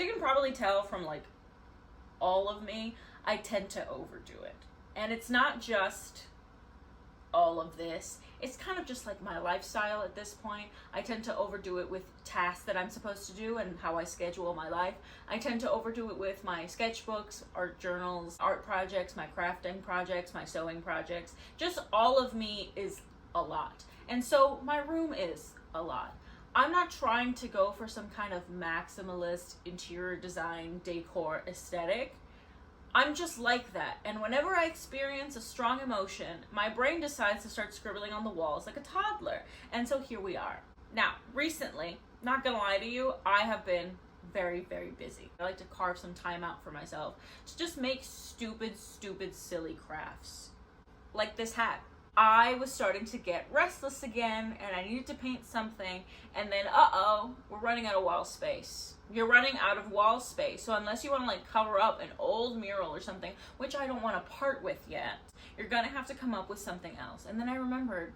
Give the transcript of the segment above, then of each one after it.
you can probably tell from like all of me, I tend to overdo it. And it's not just all of this. It's kind of just like my lifestyle at this point. I tend to overdo it with tasks that I'm supposed to do and how I schedule my life. I tend to overdo it with my sketchbooks, art journals, art projects, my crafting projects, my sewing projects. Just all of me is a lot. And so my room is a lot. I'm not trying to go for some kind of maximalist interior design decor aesthetic. I'm just like that. And whenever I experience a strong emotion, my brain decides to start scribbling on the walls like a toddler. And so here we are. Now, recently, not gonna lie to you, I have been very, very busy. I like to carve some time out for myself to just make stupid, silly crafts. Like this hat. I was starting to get restless again and I needed to paint something, and then we're running out of wall space. You're running out of wall space. So unless you want to like cover up an old mural or something, which I don't want to part with yet, you're gonna have to come up with something else. And then I remembered,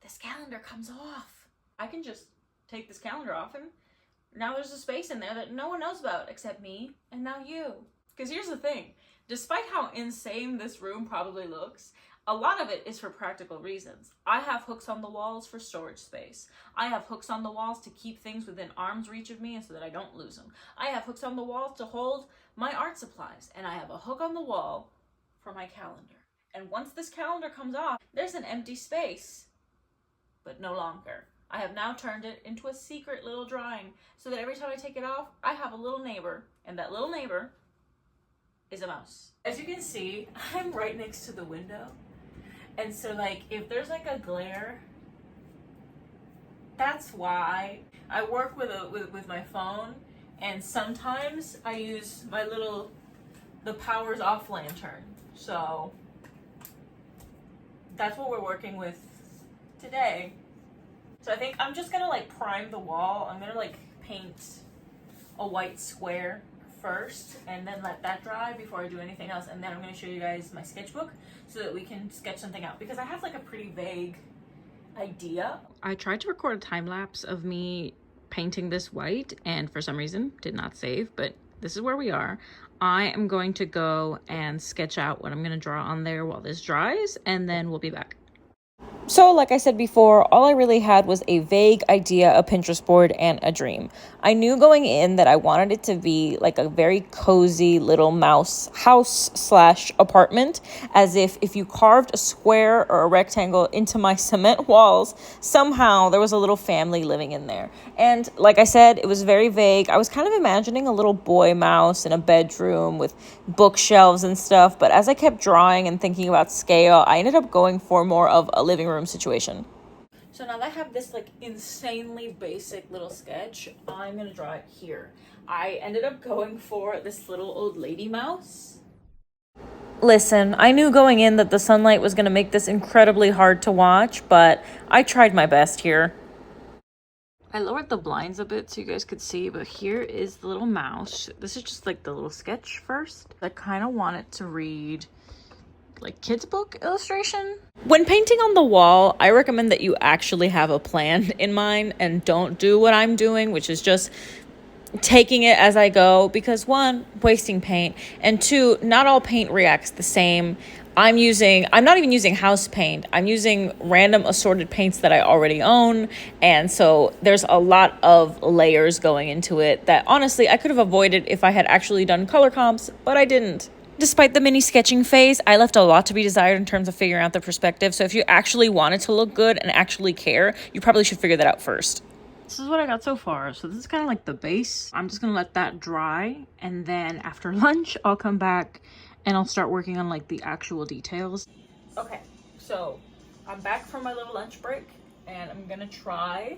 this calendar comes off. I can just take this calendar off and now there's a space in there that no one knows about except me and now you. Because here's the thing, despite how insane this room probably looks, a lot of it is for practical reasons. I have hooks on the walls for storage space. I have hooks on the walls to keep things within arm's reach of me and so that I don't lose them. I have hooks on the walls to hold my art supplies. And I have a hook on the wall for my calendar. And once this calendar comes off, there's an empty space, but no longer. I have now turned it into a secret little drawing so that every time I take it off, I have a little neighbor, and that little neighbor is a mouse. As you can see, I'm right next to the window. And so like, if there's like a glare, that's why. I work with my phone, and sometimes I use my the powers off lantern. So that's what we're working with today. So I think I'm just gonna like prime the wall. I'm gonna like paint a white square first and then let that dry before I do anything else, and then I'm going to show you guys my sketchbook so that we can sketch something out, because I have like a pretty vague idea. I tried to record a time lapse of me painting this white and for some reason did not save, but this is where we are. I am going to go and sketch out what I'm going to draw on there while this dries, and then we'll be back. So, like I said before, all I really had was a vague idea, a Pinterest board, and a dream. I knew going in that I wanted it to be like a very cozy little mouse house / apartment, as if you carved a square or a rectangle into my cement walls, somehow there was a little family living in there. And like I said, it was very vague. I was kind of imagining a little boy mouse in a bedroom with bookshelves and stuff, but as I kept drawing and thinking about scale, I ended up going for more of a living room situation. So now that I have this like insanely basic little sketch, I'm gonna draw it here. I ended up going for this little old lady mouse. Listen, I knew going in that the sunlight was gonna make this incredibly hard to watch, but I tried my best here. I lowered the blinds a bit so you guys could see, but here is the little mouse. This is just like the little sketch first. I kind of want it to read like kids book illustration. When painting on the wall, I recommend that you actually have a plan in mind and don't do what I'm doing, which is just taking it as I go, because one, wasting paint, and two, not all paint reacts the same. I'm not even using house paint. I'm using random assorted paints that I already own. And so there's a lot of layers going into it that honestly I could have avoided if I had actually done color comps, but I didn't. Despite the mini sketching phase, I left a lot to be desired in terms of figuring out the perspective. So if you actually want it to look good and actually care, you probably should figure that out first. This is what I got so far. So this is kind of like the base. I'm just gonna let that dry, and then after lunch, I'll come back and I'll start working on like the actual details. Okay, so I'm back from my little lunch break and I'm gonna try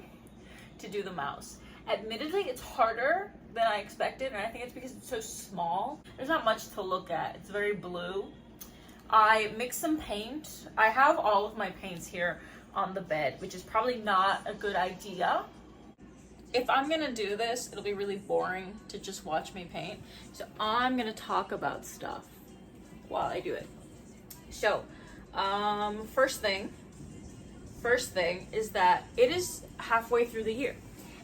to do the mouse. Admittedly, it's harder than I expected, and I think it's because it's so small. There's not much to look at. It's very blue. I mixed some paint. I have all of my paints here on the bed, which is probably not a good idea. If I'm gonna do this, it'll be really boring to just watch me paint. So I'm gonna talk about stuff while I do it. So, first thing is that it is halfway through the year.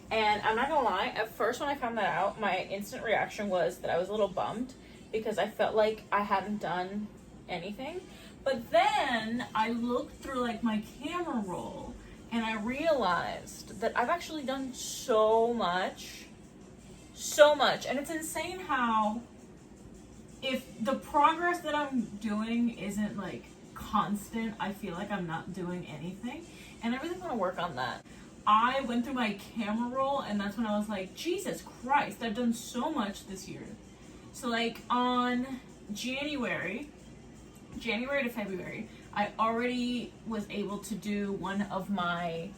And I'm not gonna lie, at first when I found that out, my instant reaction was that I was a little bummed because I felt like I hadn't done anything. But then I looked through like my camera roll and I realized that I've actually done so much. And it's insane how if the progress that I'm doing isn't like constant, I feel like I'm not doing anything. And I really want to work on that. I went through my camera roll and that's when I was like, Jesus Christ, I've done so much this year. So like on January to February, I already was able to do one of my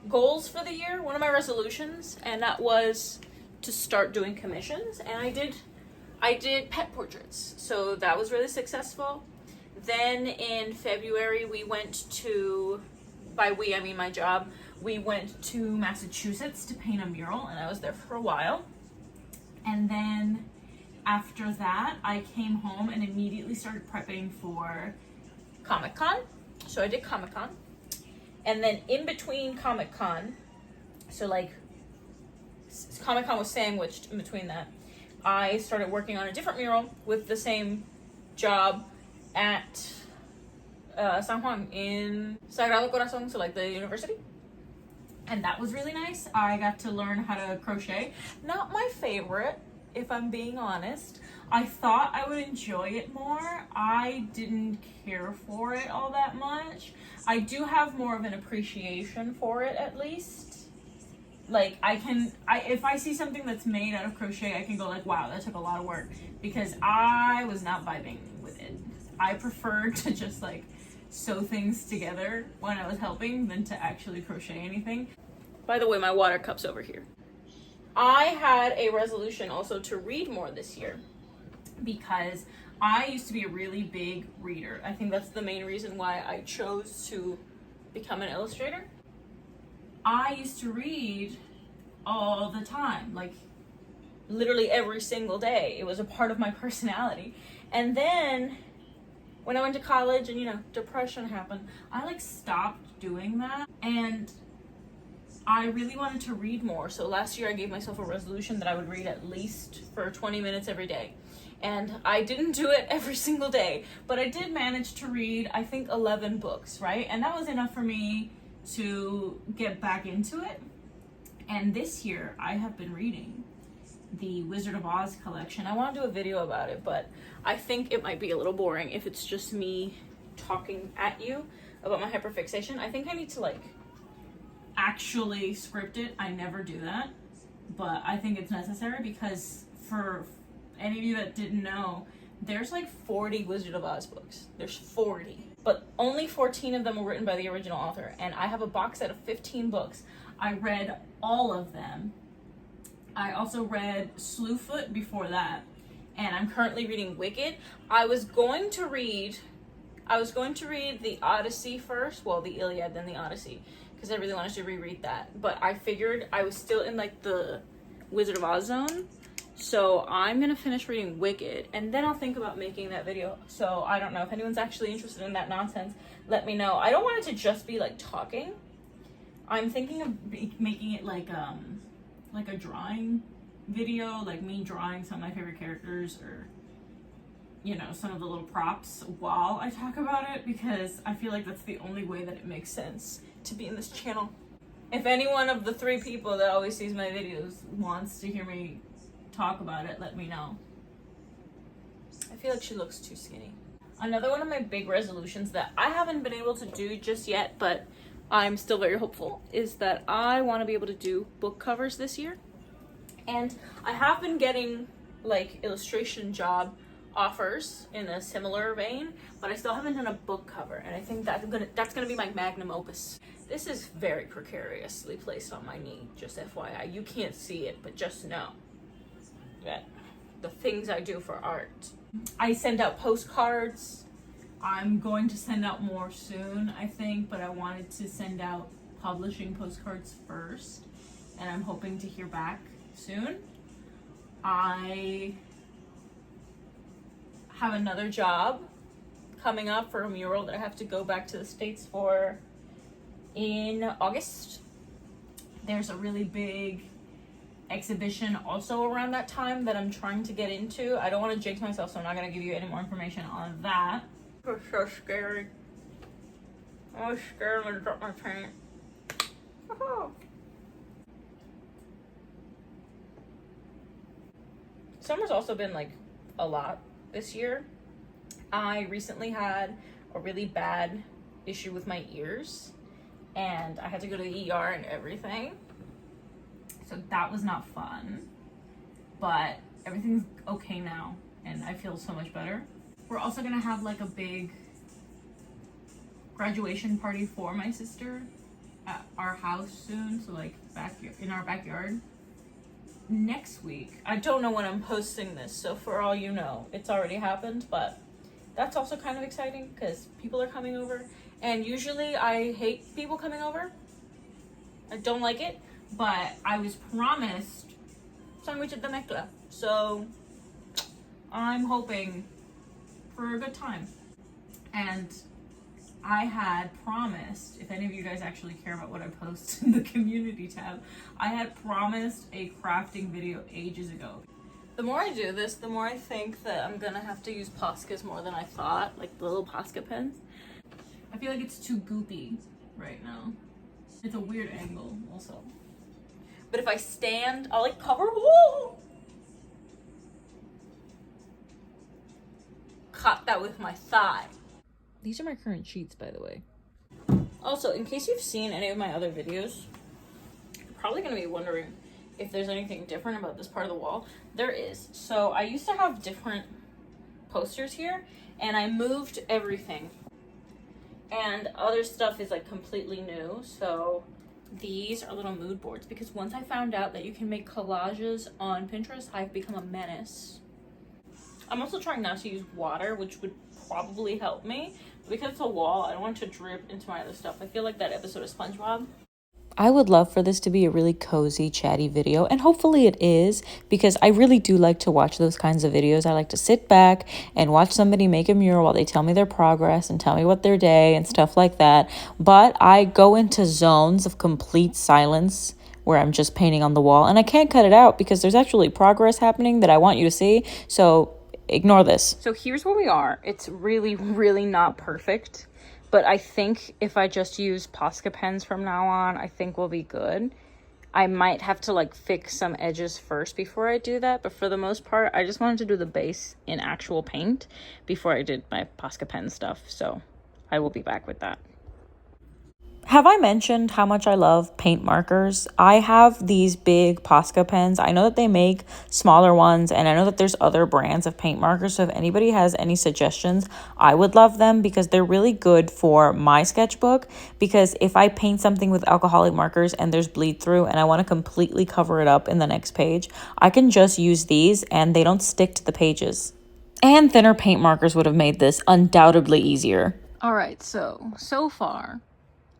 goals for the year, one of my resolutions, and that was to start doing commissions. And I did pet portraits, so that was really successful. Then in February we went to, by we I mean my job, we went to Massachusetts to paint a mural, and I was there for a while. And then after that, I came home and immediately started prepping for Comic-Con. So I did Comic-Con. And then in between Comic-Con, so like Comic-Con was sandwiched in between that, I started working on a different mural with the same job at San Juan in Sagrado Corazon, so like the university. And that was really nice. I got to learn how to crochet. Not my favorite, if I'm being honest. I thought I would enjoy it more. I didn't care for it all that much. I do have more of an appreciation for it, at least. Like if I see something that's made out of crochet, I can go like, wow, that took a lot of work, because I was not vibing with it. I preferred to just like sew things together when I was helping than to actually crochet anything. By the way, my water cup's over here. I had a resolution also to read more this year because I used to be a really big reader. I think that's the main reason why I chose to become an illustrator. I used to read all the time, like literally every single day. It was a part of my personality. And then when I went to college and, you know, depression happened, I like stopped doing that. And I really wanted to read more. So last year I gave myself a resolution that I would read at least for 20 minutes every day. And I didn't do it every single day, but I did manage to read, I think, 11 books, right? And that was enough for me to get back into it. And this year I have been reading the Wizard of Oz collection. I want to do a video about it, but I think it might be a little boring if it's just me talking at you about my hyperfixation. I think I need to like actually script it. I never do that, but I think it's necessary because for any of you that didn't know, there's like 40 Wizard of Oz books. There's 40, but only 14 of them were written by the original author, and I have a box set of 15 books. I read all of them. I also read Slewfoot before that, and I'm currently reading Wicked. I was going to read the Odyssey first, well, the Iliad, then the Odyssey, because I really wanted to reread that. But I figured I was still in like the Wizard of Oz zone, so I'm gonna finish reading Wicked, and then I'll think about making that video. So I don't know if anyone's actually interested in that nonsense. Let me know. I don't want it to just be like talking. I'm thinking of making it like a drawing video, like me drawing some of my favorite characters, or you know, some of the little props while I talk about it, because I feel like that's the only way that it makes sense to be in this channel. If any one of the 3 people that always sees my videos wants to hear me talk about it, let me know. I feel like she looks too skinny. Another one of my big resolutions that I haven't been able to do just yet, but I'm still very hopeful, is that I want to be able to do book covers this year. And I have been getting like illustration job offers in a similar vein, but I still haven't done a book cover, and I think that's gonna be my magnum opus. This is very precariously placed on my knee, just FYI. You can't see it, but just know that the things I do for art. I send out postcards. I'm going to send out more soon, I think, but I wanted to send out publishing postcards first, and I'm hoping to hear back soon. I have another job coming up for a mural that I have to go back to the States for in August. There's a really big exhibition also around that time that I'm trying to get into. I don't want to jinx myself, so I'm not going to give you any more information on that. It's so scary. I was scared I'm going to drop my paint. Summer's also been like a lot this year. I recently had a really bad issue with my ears and I had to go to the ER and everything. So that was not fun, but everything's okay now and I feel so much better. We're also gonna have like a big graduation party for my sister at our house soon, so like back in our backyard next week. I don't know when I'm posting this, so for all you know, it's already happened, but that's also kind of exciting because people are coming over, and usually I hate people coming over. I don't like it, but I was promised sandwich de mezcla, so I'm hoping for a good time. And I had promised, if any of you guys actually care about what I post in the community tab, I had promised a crafting video ages ago. The more I do this, the more I think that I'm gonna have to use Poscas more than I thought, like the little Posca pens. I feel like it's too goopy right now. It's a weird angle also. But if I stand, I'll like cover, whoa! Cut that with my thigh. These are my current sheets, by the way. Also, in case you've seen any of my other videos, you're probably gonna be wondering if there's anything different about this part of the wall. There is. So I used to have different posters here and I moved everything. And other stuff is like completely new. So these are little mood boards because once I found out that you can make collages on Pinterest, I've become a menace. I'm also trying not to use water, which would probably help me. Because it's a wall, I don't want it to drip into my other stuff. I feel like that episode of SpongeBob. I would love for this to be a really cozy, chatty video, and hopefully it is, because I really do like to watch those kinds of videos. I like to sit back and watch somebody make a mural while they tell me their progress and tell me what their day and stuff like that. But I go into zones of complete silence where I'm just painting on the wall, and I can't cut it out because there's actually progress happening that I want you to see. So ignore this. So here's where we are. It's really, really not perfect. But I think if I just use Posca pens from now on, I think we'll be good. I might have to like fix some edges first before I do that. But for the most part, I just wanted to do the base in actual paint before I did my Posca pen stuff. So I will be back with that. Have I mentioned how much I love paint markers? I have these big Posca pens. I know that they make smaller ones, and I know that there's other brands of paint markers. So if anybody has any suggestions, I would love them because they're really good for my sketchbook. Because if I paint something with alcoholic markers and there's bleed through and I want to completely cover it up in the next page, I can just use these and they don't stick to the pages. And thinner paint markers would have made this undoubtedly easier. All right, so far,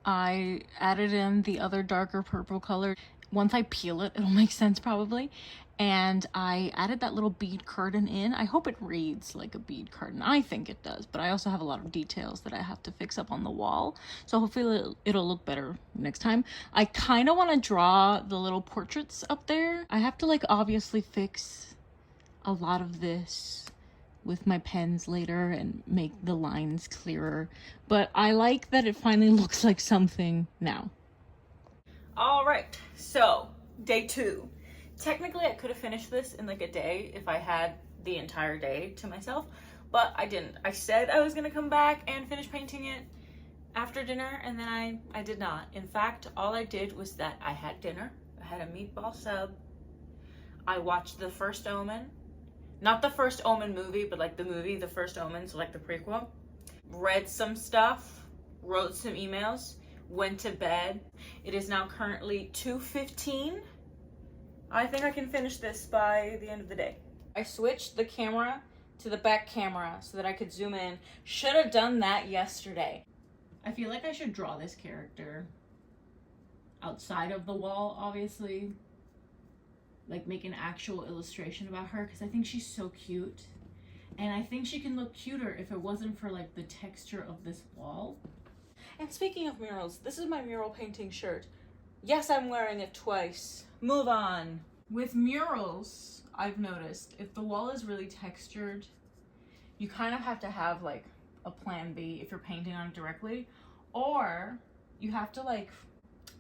I added in the other darker purple color. Once I peel it, it'll make sense probably. And I added that little bead curtain in. I hope it reads like a bead curtain. I think it does, but I also have a lot of details that I have to fix up on the wall. So hopefully it'll look better next time. I kind of want to draw the little portraits up there. I have to like obviously fix a lot of this with my pens later and make the lines clearer, but I like that it finally looks like something now. All right, so day 2. Technically I could have finished this in like a day if I had the entire day to myself, but I didn't. I said I was gonna come back and finish painting it after dinner, and then I did not. In fact, all I did was that I had dinner, I had a meatball sub, I watched The First Omen. Not the First Omen movie, but like the movie, The First Omen, so like the prequel. Read some stuff, wrote some emails, went to bed. It is now currently 2:15. I think I can finish this by the end of the day. I switched the camera to the back camera so that I could zoom in. Should have done that yesterday. I feel like I should draw this character outside of the wall, obviously. Like make an actual illustration about her because I think she's so cute, and I think she can look cuter if it wasn't for like the texture of this wall. And speaking of murals, this is my mural painting shirt. Yes, I'm wearing it twice. Move on. With murals, I've noticed if the wall is really textured, you kind of have to have like a plan B if you're painting on it directly, or you have to like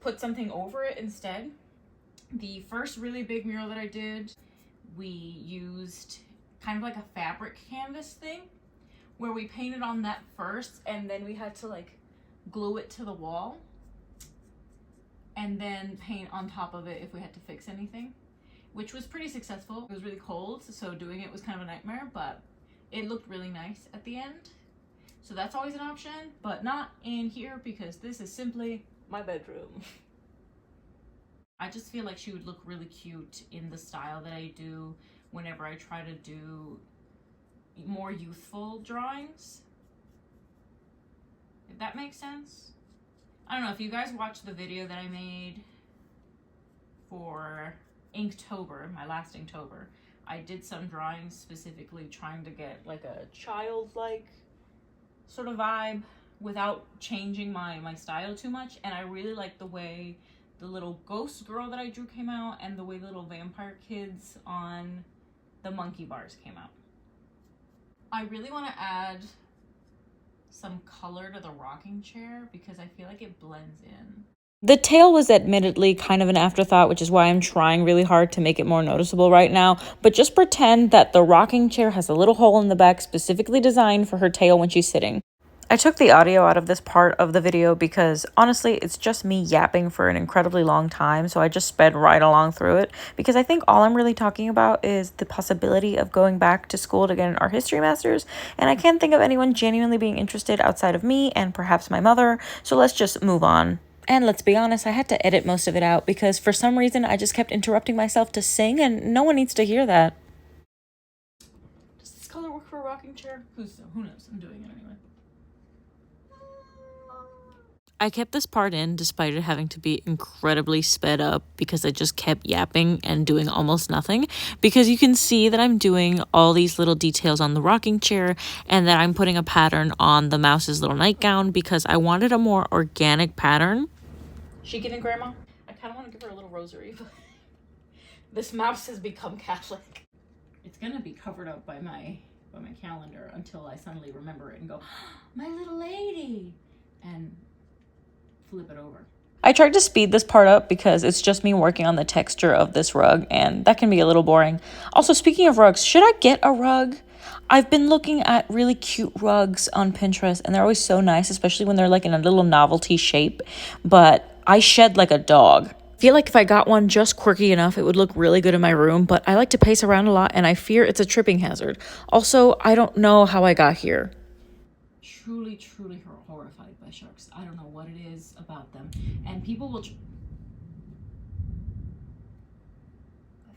put something over it instead. The first really big mural that I did, we used kind of like a fabric canvas thing where we painted on that first, and then we had to like glue it to the wall and then paint on top of it if we had to fix anything, which was pretty successful. It was really cold, so doing it was kind of a nightmare, but it looked really nice at the end. So that's always an option, but not in here because this is simply my bedroom. I just feel like she would look really cute in the style that I do whenever I try to do more youthful drawings. If that makes sense. I don't know if you guys watched the video that I made for Inktober, my last Inktober. I did some drawings specifically trying to get like a childlike sort of vibe without changing my style too much, and I really like the way the little ghost girl that I drew came out and the way the little vampire kids on the monkey bars came out. I really want to add some color to the rocking chair because I feel like it blends in. The tail was admittedly kind of an afterthought, which is why I'm trying really hard to make it more noticeable right now. But just pretend that the rocking chair has a little hole in the back specifically designed for her tail when she's sitting. I took the audio out of this part of the video because honestly, it's just me yapping for an incredibly long time. So I just sped right along through it because I think all I'm really talking about is the possibility of going back to school to get an art history master's. And I can't think of anyone genuinely being interested outside of me and perhaps my mother. So let's just move on. And let's be honest, I had to edit most of it out because for some reason I just kept interrupting myself to sing and no one needs to hear that. Does this color work for a rocking chair? Who knows? I'm doing it anyway. I kept this part in despite it having to be incredibly sped up because I just kept yapping and doing almost nothing, because you can see that I'm doing all these little details on the rocking chair and that I'm putting a pattern on the mouse's little nightgown because I wanted a more organic pattern. She getting grandma? I kind of want to give her a little rosary, but this mouse has become Catholic. It's gonna be covered up by my calendar until I suddenly remember it and go, my little lady, and flip it over. I tried to speed this part up because it's just me working on the texture of this rug, and that can be a little boring. Also, speaking of rugs, should I get a rug? I've been looking at really cute rugs on Pinterest, and they're always so nice, especially when they're like in a little novelty shape, but I shed like a dog. I feel like if I got one just quirky enough, it would look really good in my room, but I like to pace around a lot, and I fear it's a tripping hazard. Also, I don't know how I got here. Truly horrified by sharks. I don't know what it is about them. And people will... The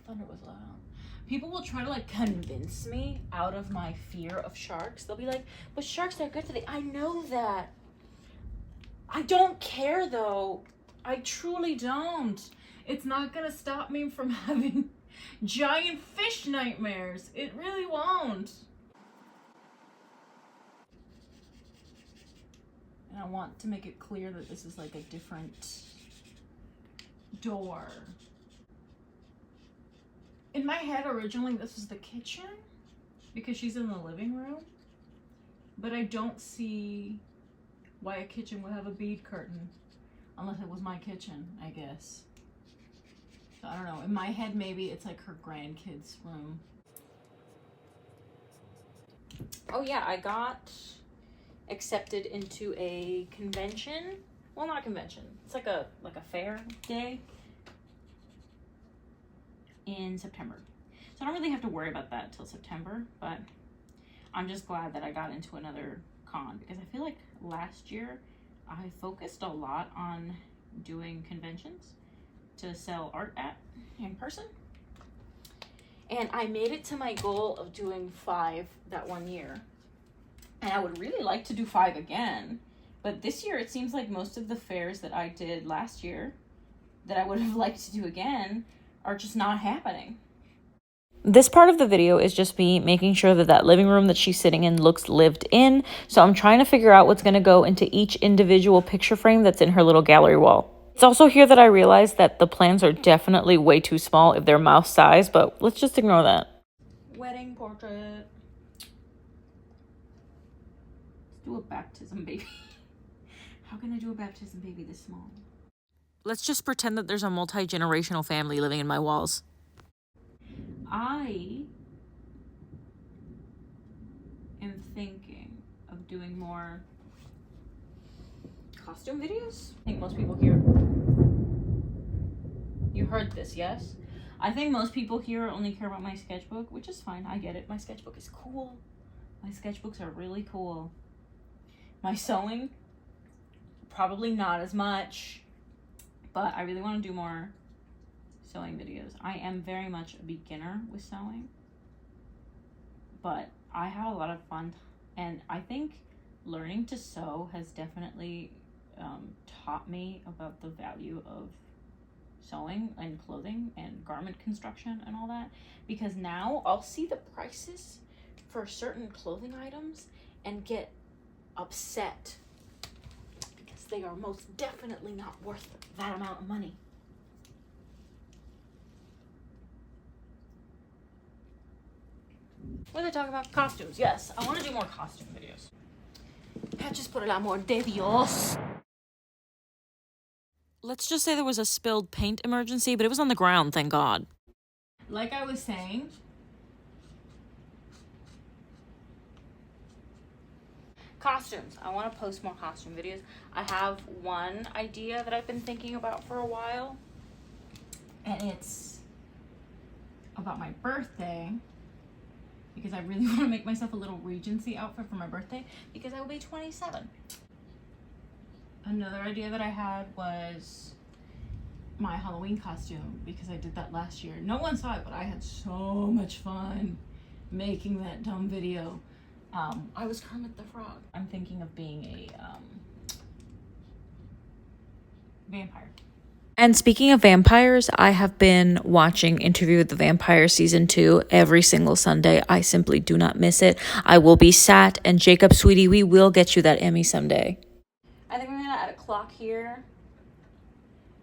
thunder was loud. People will try to like convince me out of my fear of sharks. They'll be like, but sharks are good for the... I know that. I don't care though. I truly don't. It's not gonna stop me from having giant fish nightmares. It really won't. And I want to make it clear that this is like a different door. In my head, originally, this was the kitchen because she's in the living room. But I don't see why a kitchen would have a bead curtain unless it was my kitchen, I guess. So I don't know. In my head, maybe it's like her grandkids' room. Oh yeah, I got accepted into a convention. Well, not a convention. It's like a fair day in September. So I don't really have to worry about that till September, but I'm just glad that I got into another con because I feel like last year I focused a lot on doing conventions to sell art at in person. And I made it to my goal of doing 5 that one year. And I would really like to do 5 again. But this year, it seems like most of the fairs that I did last year that I would have liked to do again are just not happening. This part of the video is just me making sure that that living room that she's sitting in looks lived in. So I'm trying to figure out what's going to go into each individual picture frame that's in her little gallery wall. It's also here that I realized that the plants are definitely way too small if they're mouse size, but let's just ignore that. Wedding portrait. Let's do a baptism baby. How can I do a baptism baby this small? Let's just pretend that there's a multi-generational family living in my walls. I am thinking of doing more costume videos. I think most people here, you heard this, yes? I think most people here only care about my sketchbook, which is fine. I get it. My sketchbook is cool. My sketchbooks are really cool. My sewing, probably not as much, but I really want to do more sewing videos. I am very much a beginner with sewing, but I have a lot of fun, and I think learning to sew has definitely taught me about the value of sewing and clothing and garment construction and all that, because now I'll see the prices for certain clothing items and get upset because they are most definitely not worth that amount of money. What are they talking about? Costumes. Yes, I want to do more costume videos. Patches por el amor de Dios. Let's just say there was a spilled paint emergency, but it was on the ground, thank God. Like I was saying, costumes. I want to post more costume videos. I have one idea that I've been thinking about for a while, and it's about my birthday, because I really want to make myself a little Regency outfit for my birthday, because I will be 27. Another idea that I had was my Halloween costume, because I did that last year. No one saw it, but I had so much fun making that dumb video. I was Kermit the Frog. I'm thinking of being a vampire. And speaking of vampires, I have been watching Interview with the Vampire Season 2 every single Sunday. I simply do not miss it. I will be sat, and Jacob, sweetie, we will get you that Emmy someday. I think I'm gonna add a clock here,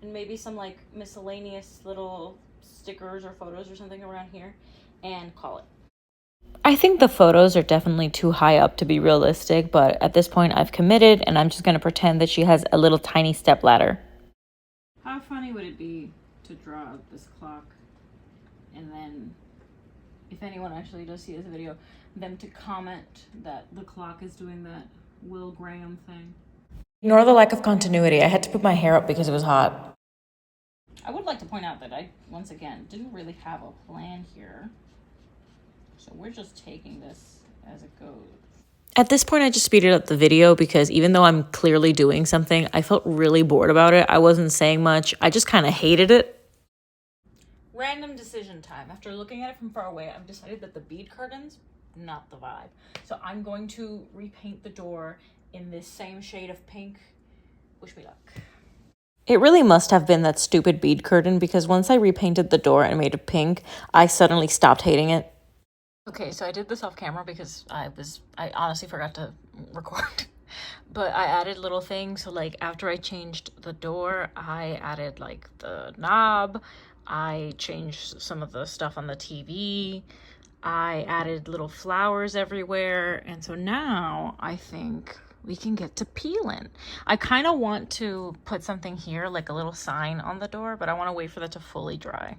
and maybe some like miscellaneous little stickers or photos or something around here, and call it. I think the photos are definitely too high up to be realistic, but at this point I've committed, and I'm just going to pretend that she has a little tiny step ladder. How funny would it be to draw this clock, and then if anyone actually does see this video, them to comment that the clock is doing that Will Graham thing. Ignore the lack of continuity. I had to put my hair up because it was hot. I would like to point out that I, once again, didn't really have a plan here. So we're just taking this as it goes. At this point, I just speeded up the video because even though I'm clearly doing something, I felt really bored about it. I wasn't saying much. I just kind of hated it. Random decision time. After looking at it from far away, I've decided that the bead curtains, not the vibe. So I'm going to repaint the door in this same shade of pink. Wish me luck. It really must have been that stupid bead curtain because once I repainted the door and made it pink, I suddenly stopped hating it. Okay, so I did this off camera because I honestly forgot to record. But I added little things. So like after I changed the door, I added like the knob. I changed some of the stuff on the TV. I added little flowers everywhere. And so now I think we can get to peeling. I kind of want to put something here, like a little sign on the door, but I want to wait for that to fully dry.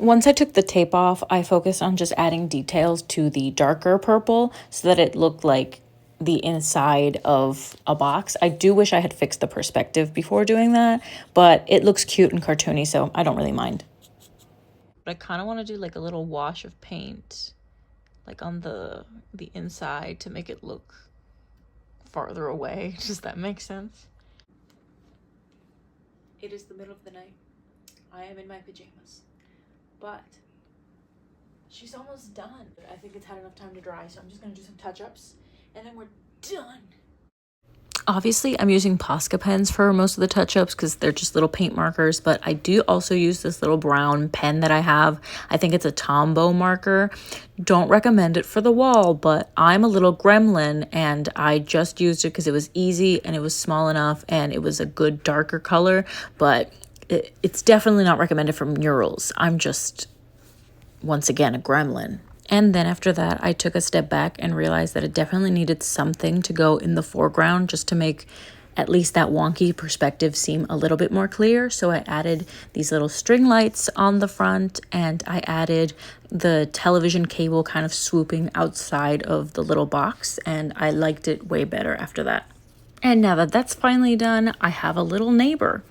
Once I took the tape off, I focused on just adding details to the darker purple so that it looked like the inside of a box. I do wish I had fixed the perspective before doing that, but it looks cute and cartoony, so I don't really mind. But I kind of want to do like a little wash of paint, like on the inside to make it look farther away. Does that make sense? It is the middle of the night. I am in my pajamas. But she's almost done. I think it's had enough time to dry, so I'm just gonna do some touch-ups and then we're done. Obviously, I'm using Posca pens for most of the touch-ups because they're just little paint markers, but I do also use this little brown pen that I have. I think it's a Tombow marker. Don't recommend it for the wall, but I'm a little gremlin and I just used it because it was easy and it was small enough and it was a good darker color, but it's definitely not recommended for murals. I'm just, once again, a gremlin. And then after that, I took a step back and realized that it definitely needed something to go in the foreground just to make at least that wonky perspective seem a little bit more clear. So I added these little string lights on the front, and I added the television cable kind of swooping outside of the little box, and I liked it way better after that. And now that that's finally done, I have a little neighbor.